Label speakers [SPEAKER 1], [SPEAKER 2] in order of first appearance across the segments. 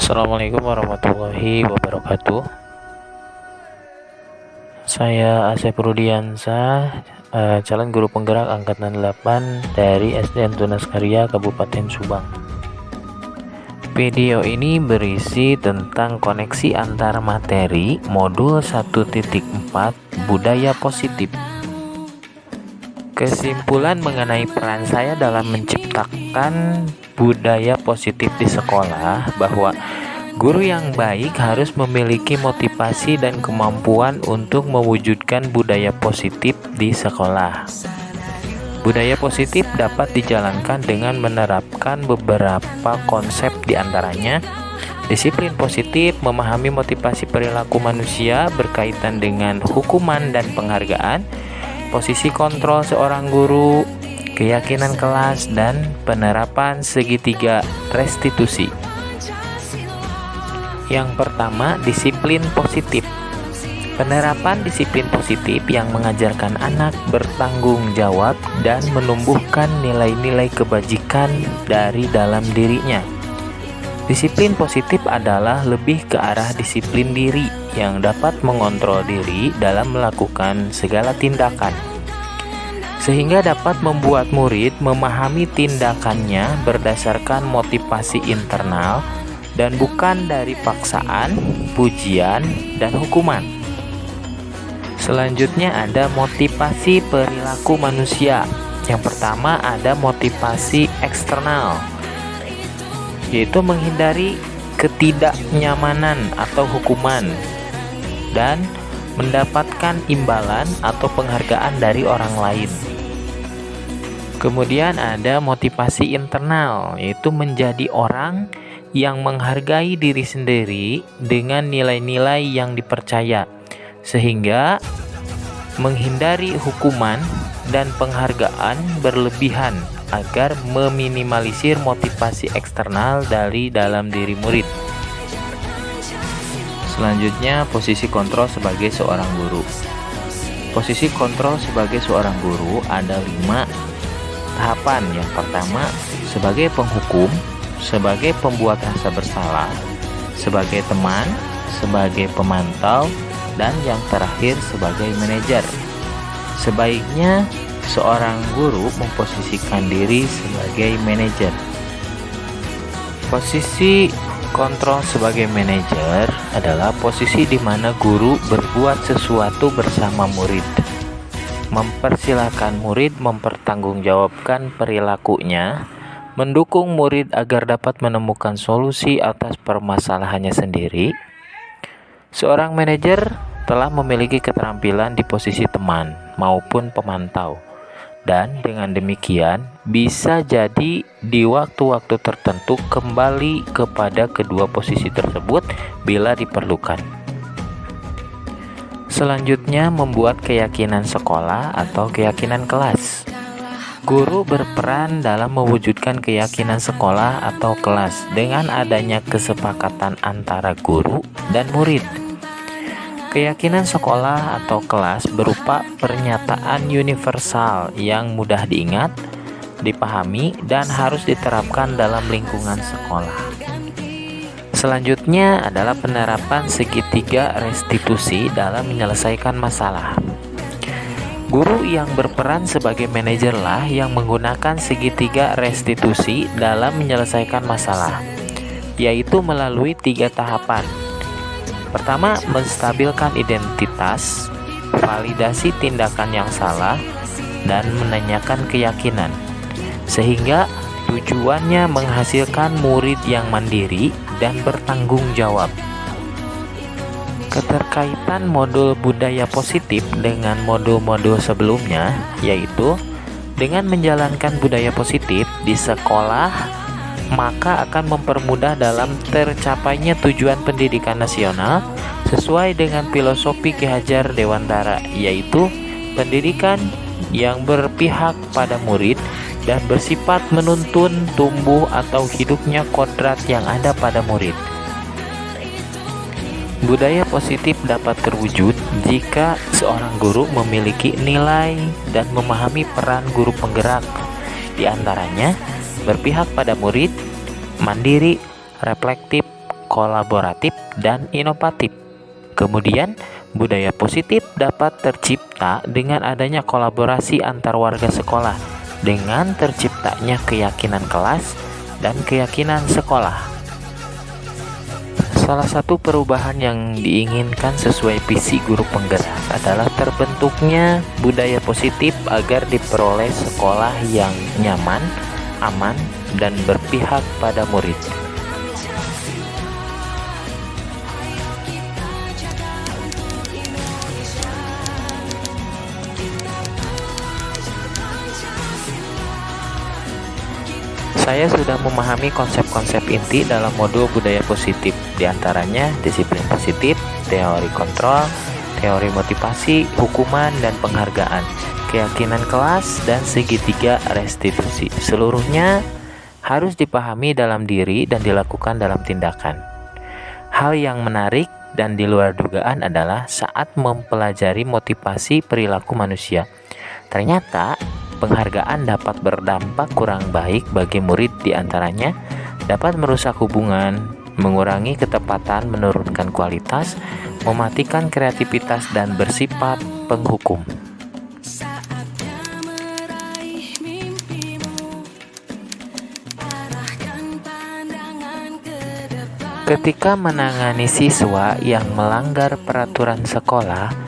[SPEAKER 1] Assalamualaikum warahmatullahi wabarakatuh. Saya Asep Rudiansa, calon guru penggerak angkatan 8 dari SDN Tunas Karya Kabupaten Subang. Video ini berisi tentang koneksi antar materi modul 1.4 budaya positif. Kesimpulan mengenai peran saya dalam menciptakan budaya positif di sekolah bahwa guru yang baik harus memiliki motivasi dan kemampuan untuk mewujudkan budaya positif di sekolah. Budaya positif dapat dijalankan dengan menerapkan beberapa konsep, diantaranya disiplin positif, memahami motivasi perilaku manusia berkaitan dengan hukuman dan penghargaan, posisi kontrol seorang guru, keyakinan kelas, dan penerapan segitiga restitusi. Yang pertama, disiplin positif. Penerapan disiplin positif yang mengajarkan anak bertanggung jawab dan menumbuhkan nilai-nilai kebajikan dari dalam dirinya. Disiplin positif adalah lebih ke arah disiplin diri yang dapat mengontrol diri dalam melakukan segala tindakan, sehingga dapat membuat murid memahami tindakannya berdasarkan motivasi internal dan bukan dari paksaan, pujian, dan hukuman. Selanjutnya ada motivasi perilaku manusia. Yang pertama ada motivasi eksternal, yaitu menghindari ketidaknyamanan atau hukuman dan mendapatkan imbalan atau penghargaan dari orang lain. Kemudian ada motivasi internal, yaitu menjadi orang yang menghargai diri sendiri dengan nilai-nilai yang dipercaya, sehingga menghindari hukuman dan penghargaan berlebihan agar meminimalisir motivasi eksternal dari dalam diri murid. Selanjutnya, posisi kontrol sebagai seorang guru. Posisi kontrol sebagai seorang guru ada 5 tahapan. Yang pertama, sebagai penghukum, sebagai pembuat rasa bersalah, sebagai teman, sebagai pemantau, dan yang terakhir sebagai manajer. Sebaiknya seorang guru memposisikan diri sebagai manajer. Posisi kontrol sebagai manajer adalah posisi di mana guru berbuat sesuatu bersama murid, mempersilahkan murid mempertanggungjawabkan perilakunya, mendukung murid agar dapat menemukan solusi atas permasalahannya sendiri. Seorang manajer telah memiliki keterampilan di posisi teman maupun pemantau, dan dengan demikian bisa jadi di waktu-waktu tertentu kembali kepada kedua posisi tersebut bila diperlukan. Selanjutnya, membuat keyakinan sekolah atau keyakinan kelas. Guru berperan dalam mewujudkan keyakinan sekolah atau kelas dengan adanya kesepakatan antara guru dan murid. Keyakinan sekolah atau kelas berupa pernyataan universal yang mudah diingat, dipahami, dan harus diterapkan dalam lingkungan sekolah. Selanjutnya adalah penerapan segitiga restitusi dalam menyelesaikan masalah. Guru yang berperan sebagai manajerlah yang menggunakan segitiga restitusi dalam menyelesaikan masalah, yaitu melalui 3 tahapan. Pertama, menstabilkan identitas, validasi tindakan yang salah, dan menanyakan keyakinan, sehingga tujuannya menghasilkan murid yang mandiri dan bertanggung jawab. Keterkaitan modul budaya positif dengan modul-modul sebelumnya, yaitu dengan menjalankan budaya positif di sekolah, maka akan mempermudah dalam tercapainya tujuan pendidikan nasional sesuai dengan filosofi Ki Hajar Dewantara, yaitu pendidikan yang berpihak pada murid dan bersifat menuntun tumbuh atau hidupnya kodrat yang ada pada murid. Budaya positif dapat terwujud jika seorang guru memiliki nilai dan memahami peran guru penggerak, di antaranya berpihak pada murid, mandiri, reflektif, kolaboratif, dan inovatif. Kemudian, budaya positif dapat tercipta dengan adanya kolaborasi antar warga sekolah, dengan terciptanya keyakinan kelas dan keyakinan sekolah. Salah satu perubahan yang diinginkan sesuai visi guru penggerak adalah terbentuknya budaya positif agar diperoleh sekolah yang nyaman, aman, dan berpihak pada murid. Saya sudah memahami konsep-konsep inti dalam modul budaya positif, diantaranya disiplin positif, teori kontrol, teori motivasi, hukuman dan penghargaan, keyakinan kelas, dan segitiga restitusi. Seluruhnya harus dipahami dalam diri dan dilakukan dalam tindakan. Hal yang menarik dan di luar dugaan adalah saat mempelajari motivasi perilaku manusia. Ternyata penghargaan dapat berdampak kurang baik bagi murid, diantaranya dapat merusak hubungan, mengurangi ketepatan, menurunkan kualitas, mematikan kreativitas, dan bersifat penghukum. Ketika menangani siswa yang melanggar peraturan sekolah,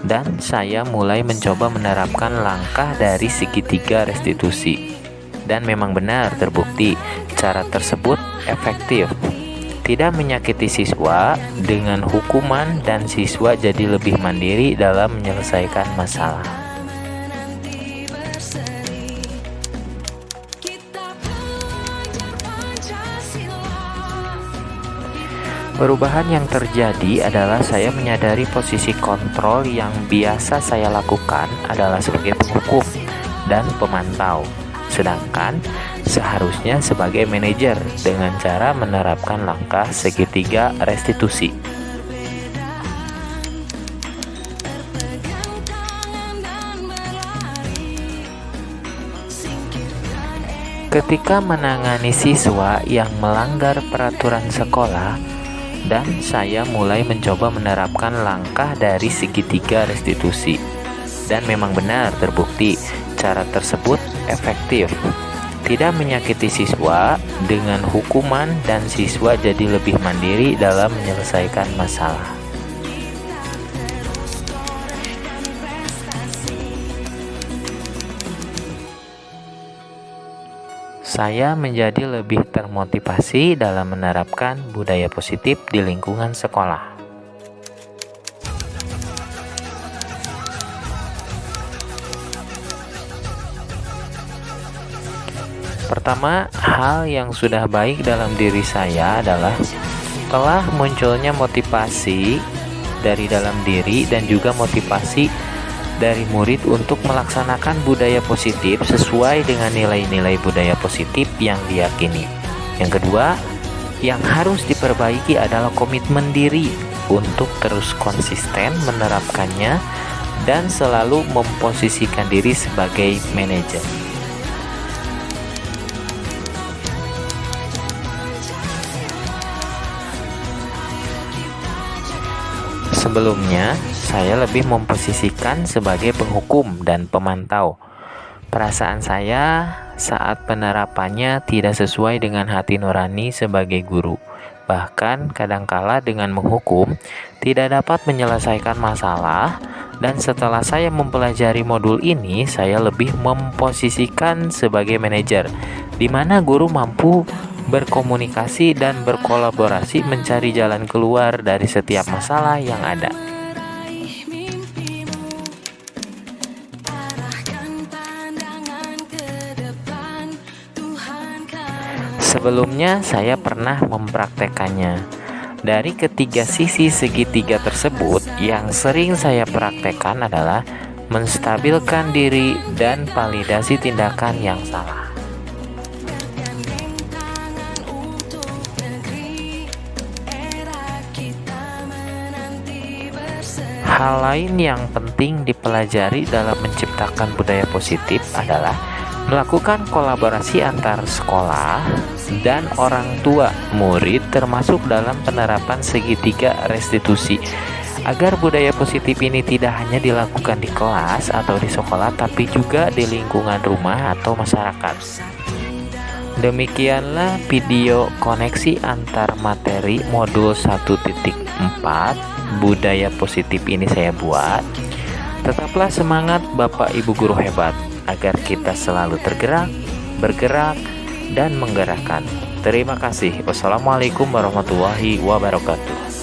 [SPEAKER 1] dan saya mulai mencoba menerapkan langkah dari segitiga restitusi. Dan memang benar terbukti cara tersebut efektif. Tidak menyakiti siswa dengan hukuman, dan siswa jadi lebih mandiri dalam menyelesaikan masalah. Perubahan yang terjadi adalah saya menyadari posisi kontrol yang biasa saya lakukan adalah sebagai penghukum dan pemantau, sedangkan seharusnya sebagai manajer dengan cara menerapkan langkah segitiga restitusi. Ketika menangani siswa yang melanggar peraturan sekolah, dan saya mulai mencoba menerapkan langkah dari segitiga restitusi. Dan memang benar terbukti cara tersebut efektif. Tidak menyakiti siswa dengan hukuman, dan siswa jadi lebih mandiri dalam menyelesaikan masalah. Saya menjadi lebih termotivasi dalam menerapkan budaya positif di lingkungan sekolah. Pertama, hal yang sudah baik dalam diri saya adalah telah munculnya motivasi dari dalam diri dan juga motivasi dari murid untuk melaksanakan budaya positif sesuai dengan nilai-nilai budaya positif yang diyakini. Yang kedua, yang harus diperbaiki adalah komitmen diri untuk terus konsisten menerapkannya dan selalu memposisikan diri sebagai manajer. Sebelumnya, saya lebih memposisikan sebagai penghukum dan pemantau. Perasaan saya saat penerapannya tidak sesuai dengan hati nurani sebagai guru. Bahkan kadangkala dengan menghukum tidak dapat menyelesaikan masalah, dan setelah saya mempelajari modul ini, saya lebih memposisikan sebagai manajer, di mana guru mampu berkomunikasi dan berkolaborasi mencari jalan keluar dari setiap masalah yang ada. Sebelumnya saya pernah mempraktekannya. Dari ketiga sisi segitiga tersebut, yang sering saya praktekkan adalah menstabilkan diri dan validasi tindakan yang salah. Hal lain yang penting dipelajari dalam menciptakan budaya positif adalah melakukan kolaborasi antar sekolah dan orang tua murid termasuk dalam penerapan segitiga restitusi, agar budaya positif ini tidak hanya dilakukan di kelas atau di sekolah, tapi juga di lingkungan rumah atau masyarakat. Demikianlah video koneksi antar materi modul 1.4 budaya positif ini saya buat. Tetaplah semangat Bapak Ibu guru hebat, agar kita selalu tergerak, bergerak, dan menggerakkan. Terima kasih. Wassalamualaikum warahmatullahi wabarakatuh.